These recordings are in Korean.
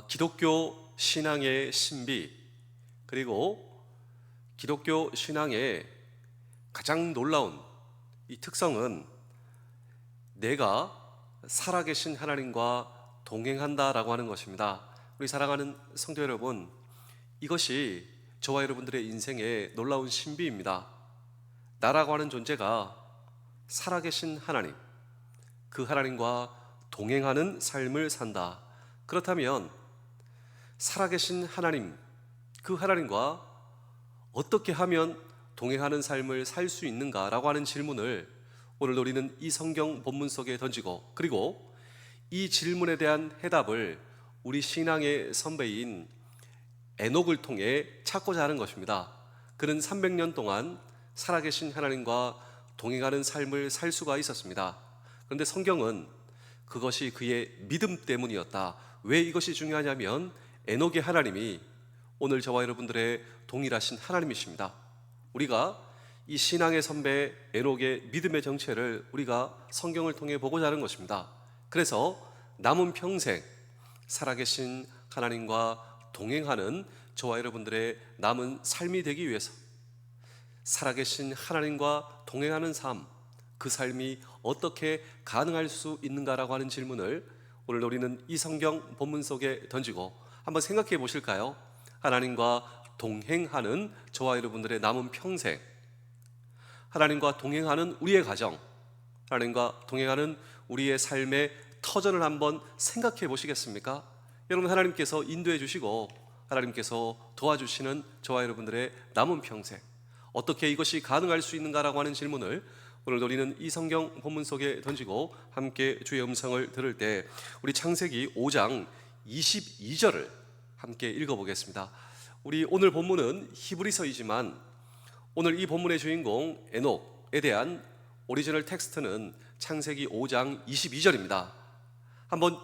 기독교 신앙의 신비, 그리고 기독교 신앙의 가장 놀라운 이 특성은 내가 살아계신 하나님과 동행한다라고 하는 것입니다. 우리 사랑하는 성도 여러분, 이것이 저와 여러분들의 인생의 놀라운 신비입니다. 나라고 하는 존재가 살아계신 하나님, 그 하나님과 동행하는 삶을 산다. 그렇다면 살아계신 하나님, 그 하나님과 어떻게 하면 동행하는 삶을 살 수 있는가라고 하는 질문을 오늘 우리는 이 성경 본문 속에 던지고, 그리고 이 질문에 대한 해답을 우리 신앙의 선배인 에녹을 통해 찾고자 하는 것입니다. 그는 300년 동안 살아계신 하나님과 동행하는 삶을 살 수가 있었습니다. 그런데 성경은 그것이 그의 믿음 때문이었다. 왜 이것이 중요하냐면 에녹의 하나님이 오늘 저와 여러분들의 동일하신 하나님이십니다. 우리가 이 신앙의 선배 에녹의 믿음의 정체를 우리가 성경을 통해 보고자 하는 것입니다. 그래서 남은 평생 살아계신 하나님과 동행하는 저와 여러분들의 남은 삶이 되기 위해서 살아계신 하나님과 동행하는 삶, 그 삶이 어떻게 가능할 수 있는가라고 하는 질문을 오늘 우리는 이 성경 본문 속에 던지고 한번 생각해 보실까요? 하나님과 동행하는 저와 여러분들의 남은 평생, 하나님과 동행하는 우리의 가정, 하나님과 동행하는 우리의 삶의 터전을 한번 생각해 보시겠습니까? 여러분, 하나님께서 인도해 주시고 하나님께서 도와주시는 저와 여러분들의 남은 평생, 어떻게 이것이 가능할 수 있는가라고 하는 질문을 오늘 우리는 이 성경 본문 속에 던지고 함께 주의 음성을 들을 때 우리 창세기 5장 22절을 함께 읽어보겠습니다. 우리 오늘 본문은 히브리서이지만 오늘 이 본문의 주인공 에녹에 대한 오리지널 텍스트는 창세기 5장 22절입니다. 한번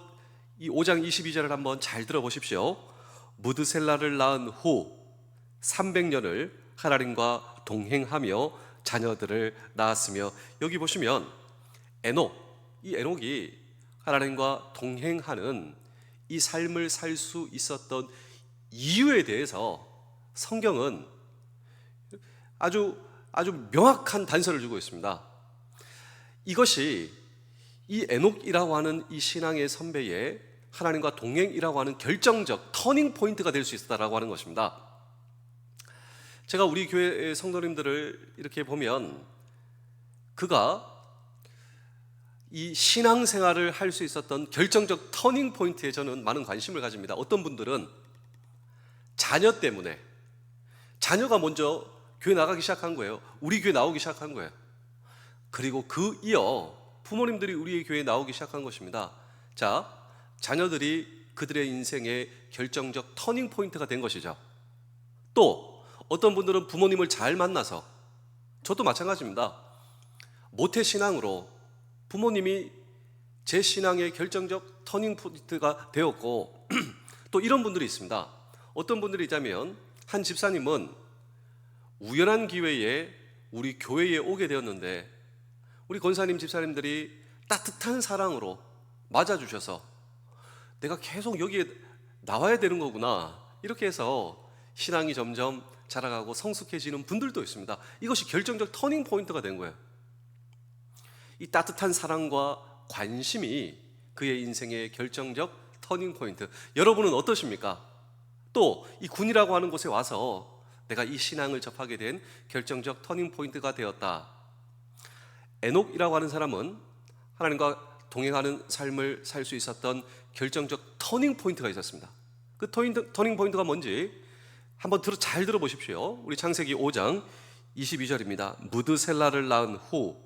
이 5장 22절을 한번 잘 들어보십시오. 무드셀라를 낳은 후 300년을 하나님과 동행하며 자녀들을 낳았으며, 여기 보시면 에녹, 이 에녹이 하나님과 동행하는 이 삶을 살 수 있었던 이유에 대해서 성경은 아주 명확한 단서를 주고 있습니다. 이것이 이 에녹이라고 하는 이 신앙의 선배의 하나님과 동행이라고 하는 결정적 터닝 포인트가 될 수 있었다라고 하는 것입니다. 제가 우리 교회 성도님들을 이렇게 보면 그가 이 신앙생활을 할 수 있었던 결정적 터닝 포인트에 저는 많은 관심을 가집니다. 어떤 분들은 자녀 때문에, 자녀가 먼저 교회 나가기 시작한 거예요. 우리 교회 나오기 시작한 거예요. 그리고 그 이어 부모님들이 우리의 교회에 나오기 시작한 것입니다. 자, 자녀들이 그들의 인생의 결정적 터닝 포인트가 된 것이죠. 또 어떤 분들은 부모님을 잘 만나서, 저도 마찬가지입니다. 모태신앙으로 부모님이 제 신앙의 결정적 터닝 포인트가 되었고 또 이런 분들이 있습니다. 어떤 분들이 있다면 한 집사님은 우연한 기회에 우리 교회에 오게 되었는데 우리 권사님 집사님들이 따뜻한 사랑으로 맞아주셔서 내가 계속 여기에 나와야 되는 거구나, 이렇게 해서 신앙이 점점 자라가고 성숙해지는 분들도 있습니다. 이것이 결정적 터닝 포인트가 된 거예요. 이 따뜻한 사랑과 관심이 그의 인생의 결정적 터닝 포인트. 여러분은 어떠십니까? 또 이 군이라고 하는 곳에 와서 내가 이 신앙을 접하게 된 결정적 터닝 포인트가 되었다. 에녹이라고 하는 사람은 하나님과 동행하는 삶을 살 수 있었던 결정적 터닝 포인트가 있었습니다. 그 터닝 포인트가 뭔지 한번 잘 들어보십시오. 우리 창세기 5장 22절입니다. 무드셀라를 낳은 후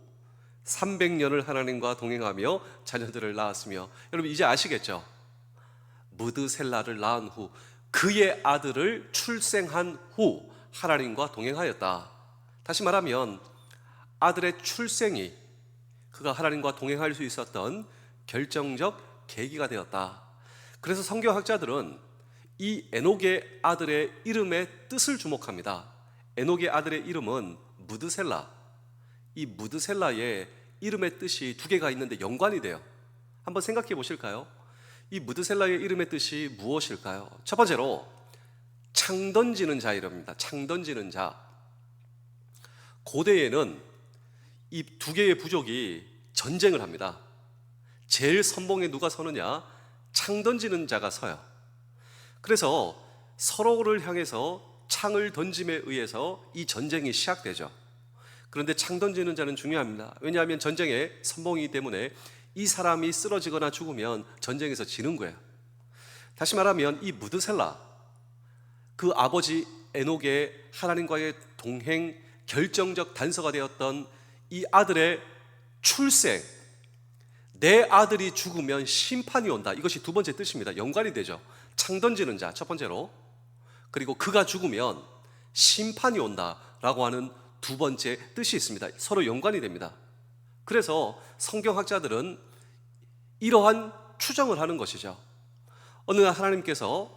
300년을 하나님과 동행하며 자녀들을 낳았으며. 여러분 이제 아시겠죠? 무드셀라를 낳은 후, 그의 아들을 출생한 후 하나님과 동행하였다. 다시 말하면 아들의 출생이 그가 하나님과 동행할 수 있었던 결정적 계기가 되었다. 그래서 성경학자들은 이 에녹의 아들의 이름의 뜻을 주목합니다. 에녹의 아들의 이름은 무드셀라. 이 무드셀라의 이름의 뜻이 두 개가 있는데 연관이 돼요. 한번 생각해 보실까요? 이 무드셀라의 이름의 뜻이 무엇일까요? 첫 번째로 창 던지는 자 이름입니다. 창 던지는 자. 고대에는 이 두 개의 부족이 전쟁을 합니다. 제일 선봉에 누가 서느냐? 창 던지는 자가 서요. 그래서 서로를 향해서 창을 던짐에 의해서 이 전쟁이 시작되죠. 그런데 창 던지는 자는 중요합니다. 왜냐하면 전쟁의 선봉이기 때문에 이 사람이 쓰러지거나 죽으면 전쟁에서 지는 거예요. 다시 말하면 이 무드셀라, 그 아버지 에녹의 하나님과의 동행 결정적 단서가 되었던 이 아들의 출생, 내 아들이 죽으면 심판이 온다. 이것이 두 번째 뜻입니다. 연관이 되죠. 창 던지는 자, 첫 번째로. 그리고 그가 죽으면 심판이 온다라고 하는 두 번째 뜻이 있습니다. 서로 연관이 됩니다. 그래서 성경학자들은 이러한 추정을 하는 것이죠. 어느 날 하나님께서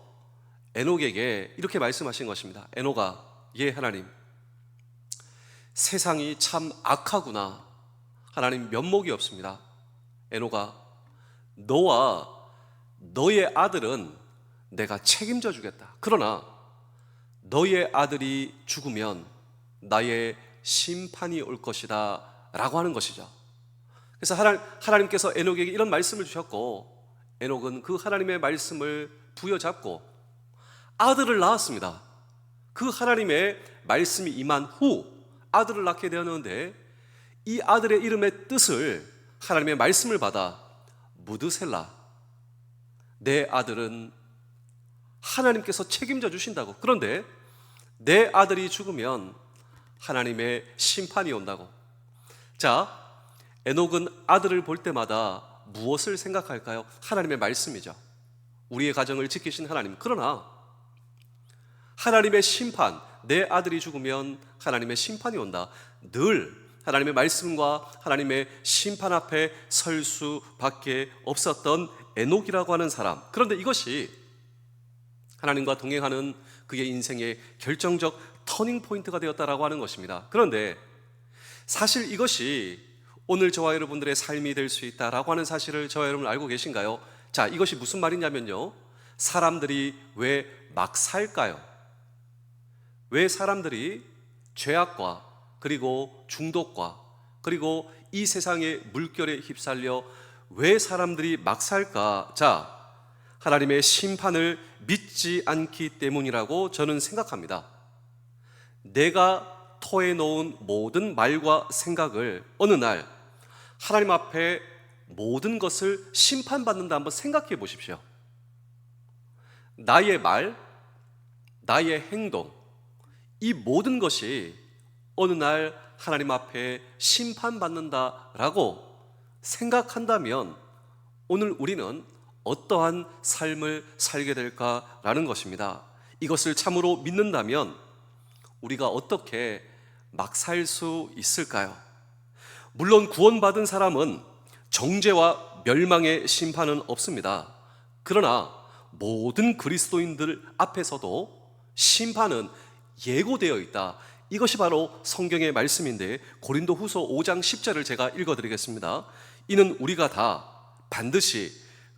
에녹에게 이렇게 말씀하신 것입니다. 에녹아, 예 하나님, 세상이 참 악하구나. 하나님 면목이 없습니다. 에녹아, 너와 너의 아들은 내가 책임져 주겠다. 그러나 너의 아들이 죽으면 나의 심판이 올 것이다 라고 하는 것이죠. 그래서 하나님께서 에녹에게 이런 말씀을 주셨고, 에녹은 그 하나님의 말씀을 부여잡고 아들을 낳았습니다. 그 하나님의 말씀이 임한 후 아들을 낳게 되었는데, 이 아들의 이름의 뜻을 하나님의 말씀을 받아 무드셀라, 내 아들은 하나님께서 책임져 주신다고. 그런데 내 아들이 죽으면 하나님의 심판이 온다고. 자, 에녹은 아들을 볼 때마다 무엇을 생각할까요? 하나님의 말씀이죠. 우리의 가정을 지키신 하나님. 그러나 하나님의 심판, 내 아들이 죽으면 하나님의 심판이 온다. 늘 하나님의 말씀과 하나님의 심판 앞에 설 수밖에 없었던 에녹이라고 하는 사람. 그런데 이것이 하나님과 동행하는 그의 인생의 결정적 터닝 포인트가 되었다라고 하는 것입니다. 그런데 사실 이것이 오늘 저와 여러분들의 삶이 될 수 있다라고 하는 사실을 저와 여러분 알고 계신가요? 자, 이것이 무슨 말이냐면요, 사람들이 왜 막 살까요? 왜 사람들이 죄악과 그리고 중독과 그리고 이 세상의 물결에 휩쓸려 왜 사람들이 막 살까? 자, 하나님의 심판을 믿지 않기 때문이라고 저는 생각합니다. 내가 토해 놓은 모든 말과 생각을 어느 날 하나님 앞에 모든 것을 심판받는다 한번 생각해 보십시오. 나의 말, 나의 행동, 이 모든 것이 어느 날 하나님 앞에 심판받는다라고 생각한다면 오늘 우리는 어떠한 삶을 살게 될까라는 것입니다. 이것을 참으로 믿는다면 우리가 어떻게 막 살 수 있을까요? 물론 구원받은 사람은 정죄와 멸망의 심판은 없습니다. 그러나 모든 그리스도인들 앞에서도 심판은 예고되어 있다. 이것이 바로 성경의 말씀인데, 고린도후서 5장 10절을 제가 읽어드리겠습니다. 이는 우리가 다 반드시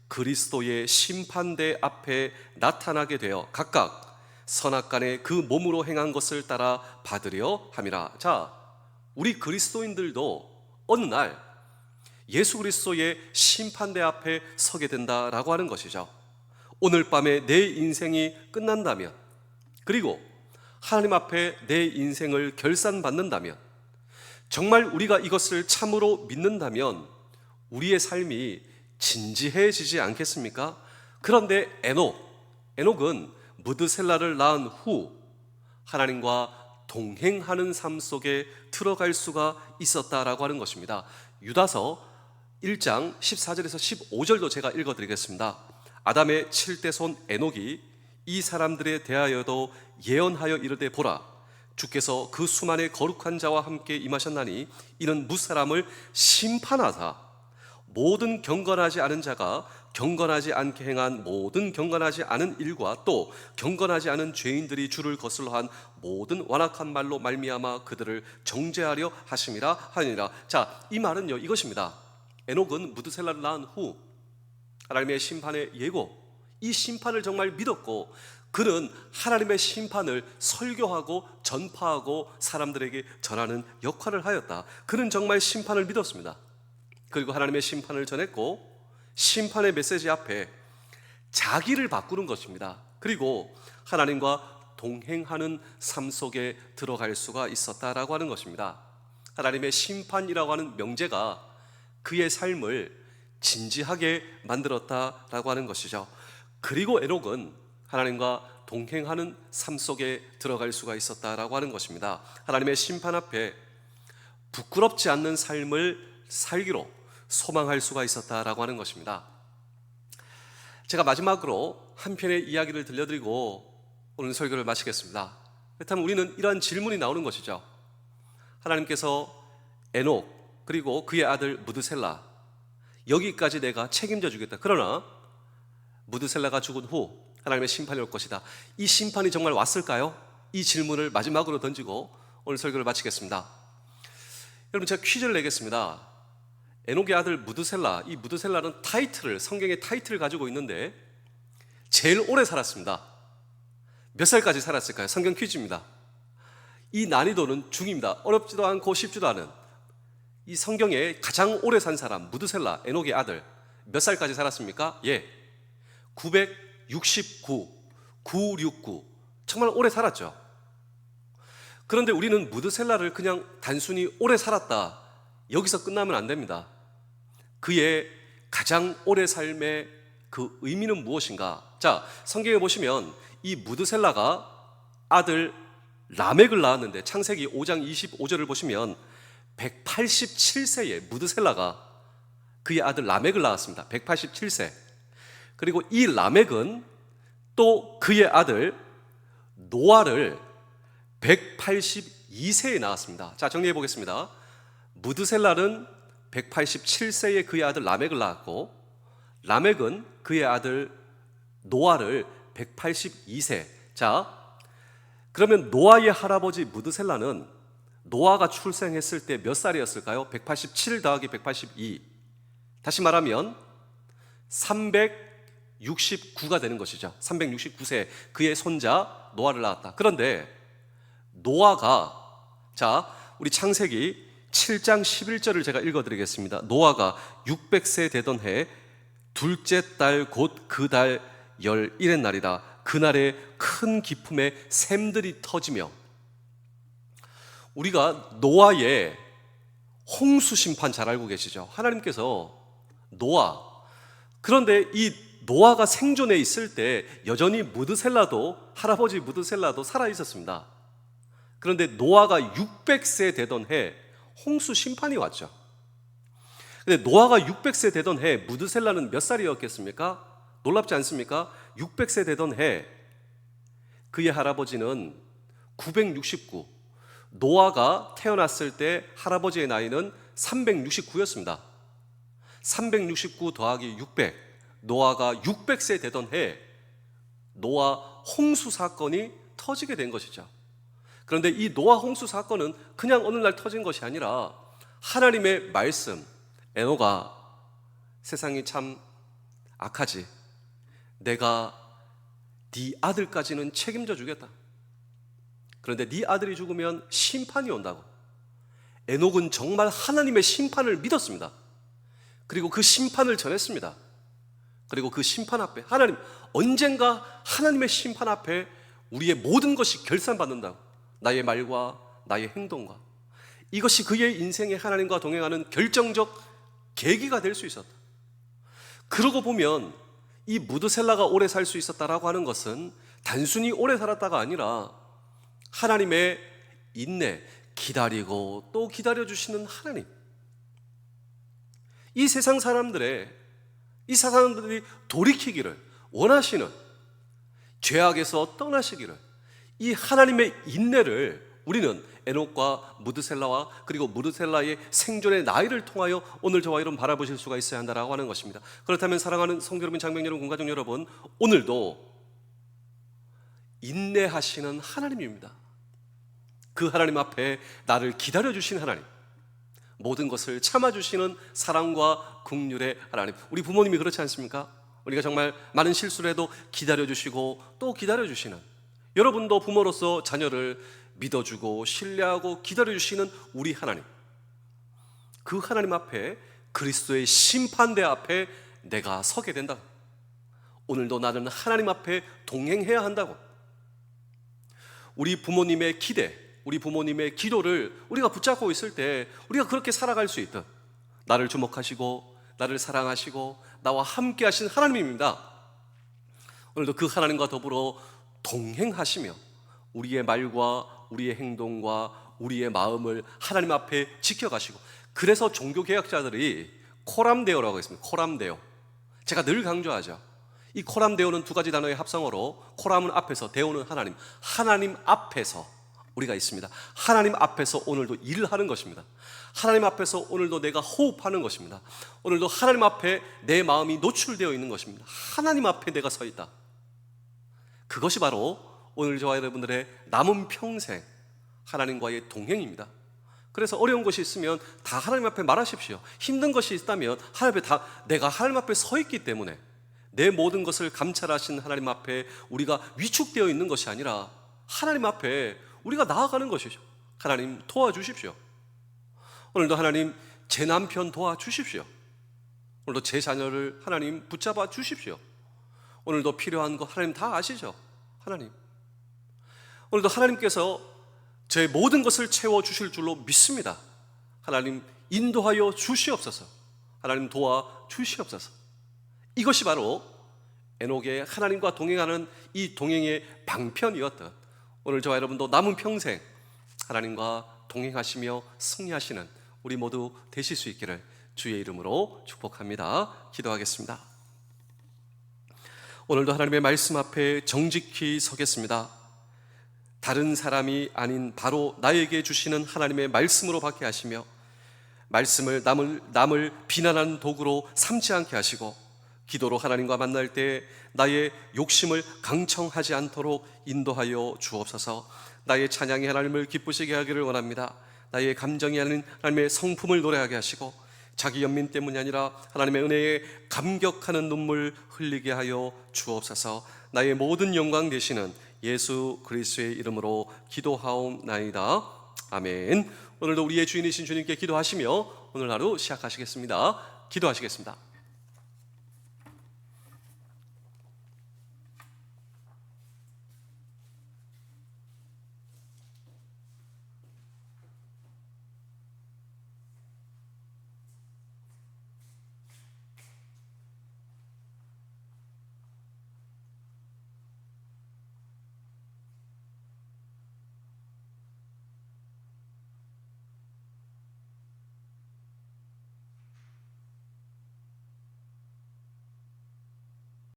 그리스도의 심판대 앞에 나타나게 되어 각각 선악간에 그 몸으로 행한 것을 따라 받으려 함이라. 자, 우리 그리스도인들도 어느 날 예수 그리스도의 심판대 앞에 서게 된다라고 하는 것이죠. 오늘 밤에 내 인생이 끝난다면, 그리고 하나님 앞에 내 인생을 결산받는다면, 정말 우리가 이것을 참으로 믿는다면 우리의 삶이 진지해지지 않겠습니까? 그런데 에녹은 무드셀라를 낳은 후 하나님과 동행하는 삶 속에 들어갈 수가 있었다라고 하는 것입니다. 유다서 1장 14절에서 15절도 제가 읽어드리겠습니다. 아담의 7대 손 에녹이 이 사람들에 대하여도 예언하여 이르되, 보라, 주께서 그 수만의 거룩한 자와 함께 임하셨나니 이는 무사람을 심판하사 모든 경건하지 않은 자가 경건하지 않게 행한 모든 경건하지 않은 일과 또 경건하지 않은 죄인들이 주를 거슬러 한 모든 완악한 말로 말미암아 그들을 정죄하려 하심이라 하니라. 자, 이 말은요, 이것입니다. 에녹은 무드셀라를 낳은 후 하나님의 심판의 예고, 이 심판을 정말 믿었고 그는 하나님의 심판을 설교하고 전파하고 사람들에게 전하는 역할을 하였다. 그는 정말 심판을 믿었습니다. 그리고 하나님의 심판을 전했고 심판의 메시지 앞에 자기를 바꾸는 것입니다. 그리고 하나님과 동행하는 삶 속에 들어갈 수가 있었다라고 하는 것입니다. 하나님의 심판이라고 하는 명제가 그의 삶을 진지하게 만들었다라고 하는 것이죠. 그리고 에녹은 하나님과 동행하는 삶 속에 들어갈 수가 있었다라고 하는 것입니다. 하나님의 심판 앞에 부끄럽지 않는 삶을 살기로 소망할 수가 있었다라고 하는 것입니다. 제가 마지막으로 한 편의 이야기를 들려드리고 오늘 설교를 마치겠습니다. 그렇다면 우리는 이러한 질문이 나오는 것이죠. 하나님께서 에녹 그리고 그의 아들 무드셀라 여기까지 내가 책임져 주겠다. 그러나 무드셀라가 죽은 후 하나님의 심판이 올 것이다. 이 심판이 정말 왔을까요? 이 질문을 마지막으로 던지고 오늘 설교를 마치겠습니다. 여러분, 제가 퀴즈를 내겠습니다. 에녹의 아들 무드셀라, 이 무드셀라는 타이틀을, 성경의 타이틀을 가지고 있는데 제일 오래 살았습니다. 몇 살까지 살았을까요? 성경 퀴즈입니다. 이 난이도는 중입니다. 어렵지도 않고 쉽지도 않은 이 성경에 가장 오래 산 사람 무드셀라, 에녹의 아들 몇 살까지 살았습니까? 969 정말 오래 살았죠. 그런데 우리는 무드셀라를 그냥 단순히 오래 살았다 여기서 끝나면 안 됩니다. 그의 가장 오래 삶의 그 의미는 무엇인가? 자, 성경에 보시면 이 무드셀라가 아들 라멕을 낳았는데 창세기 5장 25절을 보시면 187세에 무드셀라가 그의 아들 라멕을 낳았습니다. 187세. 그리고 이 라멕은 또 그의 아들 노아를 182세에 낳았습니다. 자, 정리해 보겠습니다. 무드셀라는 187세에 그의 아들 라멕을 낳았고 라멕은 그의 아들 노아를 182세. 자, 그러면 노아의 할아버지 무드셀라는 노아가 출생했을 때 몇 살이었을까요? 187 더하기 182. 다시 말하면 369가 되는 것이죠. 369세 그의 손자 노아를 낳았다. 그런데 노아가, 자, 우리 창세기 7장 11절을 제가 읽어드리겠습니다. 노아가 600세 되던 해 둘째 달 곧 그 달 11의 날이다. 그날에 큰 기품의 샘들이 터지며. 우리가 노아의 홍수 심판 잘 알고 계시죠? 하나님께서 노아, 그런데 이 노아가 생존해 있을 때 여전히 무드셀라도, 할아버지 무드셀라도 살아 있었습니다. 그런데 노아가 600세 되던 해 홍수 심판이 왔죠. 근데 노아가 600세 되던 해 무드셀라는 몇 살이었겠습니까? 놀랍지 않습니까? 600세 되던 해 그의 할아버지는 969, 노아가 태어났을 때 할아버지의 나이는 369였습니다. 369 더하기 600, 노아가 600세 되던 해 노아 홍수 사건이 터지게 된 것이죠. 그런데 이 노아 홍수 사건은 그냥 어느 날 터진 것이 아니라 하나님의 말씀, 에녹아 세상이 참 악하지, 내가 네 아들까지는 책임져 주겠다. 그런데 네 아들이 죽으면 심판이 온다고. 에녹은 정말 하나님의 심판을 믿었습니다. 그리고 그 심판을 전했습니다. 그리고 그 심판 앞에 하나님, 언젠가 하나님의 심판 앞에 우리의 모든 것이 결산받는다고. 나의 말과 나의 행동과. 이것이 그의 인생에 하나님과 동행하는 결정적 계기가 될 수 있었다. 그러고 보면 이 무드셀라가 오래 살 수 있었다라고 하는 것은 단순히 오래 살았다가 아니라 하나님의 인내, 기다리고 또 기다려주시는 하나님, 이 세상 사람들이 돌이키기를 원하시는, 죄악에서 떠나시기를, 이 하나님의 인내를 우리는 에녹과 무드셀라와 그리고 무드셀라의 생존의 나이를 통하여 오늘 저와 여러분 바라보실 수가 있어야 한다라고 하는 것입니다. 그렇다면 사랑하는 성도 여러분, 장병 여러분, 군가족 여러분, 오늘도 인내하시는 하나님입니다. 그 하나님 앞에 나를 기다려주신 하나님, 모든 것을 참아주시는 사랑과 긍휼의 하나님. 우리 부모님이 그렇지 않습니까? 우리가 정말 많은 실수를 해도 기다려주시고 또 기다려주시는, 여러분도 부모로서 자녀를 믿어주고 신뢰하고 기다려주시는 우리 하나님, 그 하나님 앞에, 그리스도의 심판대 앞에 내가 서게 된다. 오늘도 나는 하나님 앞에 동행해야 한다고. 우리 부모님의 기대, 우리 부모님의 기도를 우리가 붙잡고 있을 때 우리가 그렇게 살아갈 수 있다. 나를 주목하시고 나를 사랑하시고 나와 함께 하신 하나님입니다. 오늘도 그 하나님과 더불어 동행하시며 우리의 말과 우리의 행동과 우리의 마음을 하나님 앞에 지켜가시고, 그래서 종교개혁자들이 코람데오라고 했습니다. 코람데오. 제가 늘 강조하죠. 이 코람데오는 두 가지 단어의 합성어로, 코람은 앞에서, 데오는 하나님. 하나님 앞에서 우리가 있습니다. 하나님 앞에서 오늘도 일을 하는 것입니다. 하나님 앞에서 오늘도 내가 호흡하는 것입니다. 오늘도 하나님 앞에 내 마음이 노출되어 있는 것입니다. 하나님 앞에 내가 서 있다. 그것이 바로 오늘 저와 여러분들의 남은 평생 하나님과의 동행입니다. 그래서 어려운 것이 있으면 다 하나님 앞에 말하십시오. 힘든 것이 있다면 하나님 앞에 내가 하나님 앞에 서 있기 때문에, 내 모든 것을 감찰하신 하나님 앞에 우리가 위축되어 있는 것이 아니라 하나님 앞에 우리가 나아가는 것이죠. 하나님 도와주십시오. 오늘도 하나님 제 남편 도와주십시오. 오늘도 제 자녀를 하나님 붙잡아 주십시오. 오늘도 필요한 거 하나님 다 아시죠? 하나님, 오늘도 하나님께서 제 모든 것을 채워주실 줄로 믿습니다. 하나님 인도하여 주시옵소서. 하나님 도와 주시옵소서. 이것이 바로 에녹의 하나님과 동행하는 이 동행의 방편이었던, 오늘 저와 여러분도 남은 평생 하나님과 동행하시며 승리하시는 우리 모두 되실 수 있기를 주의 이름으로 축복합니다. 기도하겠습니다. 오늘도 하나님의 말씀 앞에 정직히 서겠습니다. 다른 사람이 아닌 바로 나에게 주시는 하나님의 말씀으로 받게 하시며, 말씀을 남을 비난하는 도구로 삼지 않게 하시고, 기도로 하나님과 만날 때 나의 욕심을 강청하지 않도록 인도하여 주옵소서. 나의 찬양이 하나님을 기쁘시게 하기를 원합니다. 나의 감정이 하나님의 성품을 노래하게 하시고, 자기 연민 때문이 아니라 하나님의 은혜에 감격하는 눈물 흘리게 하여 주옵소서. 나의 모든 영광 되시는 예수 그리스도의 이름으로 기도하옵나이다. 아멘. 오늘도 우리의 주인이신 주님께 기도하시며 오늘 하루 시작하시겠습니다. 기도하시겠습니다.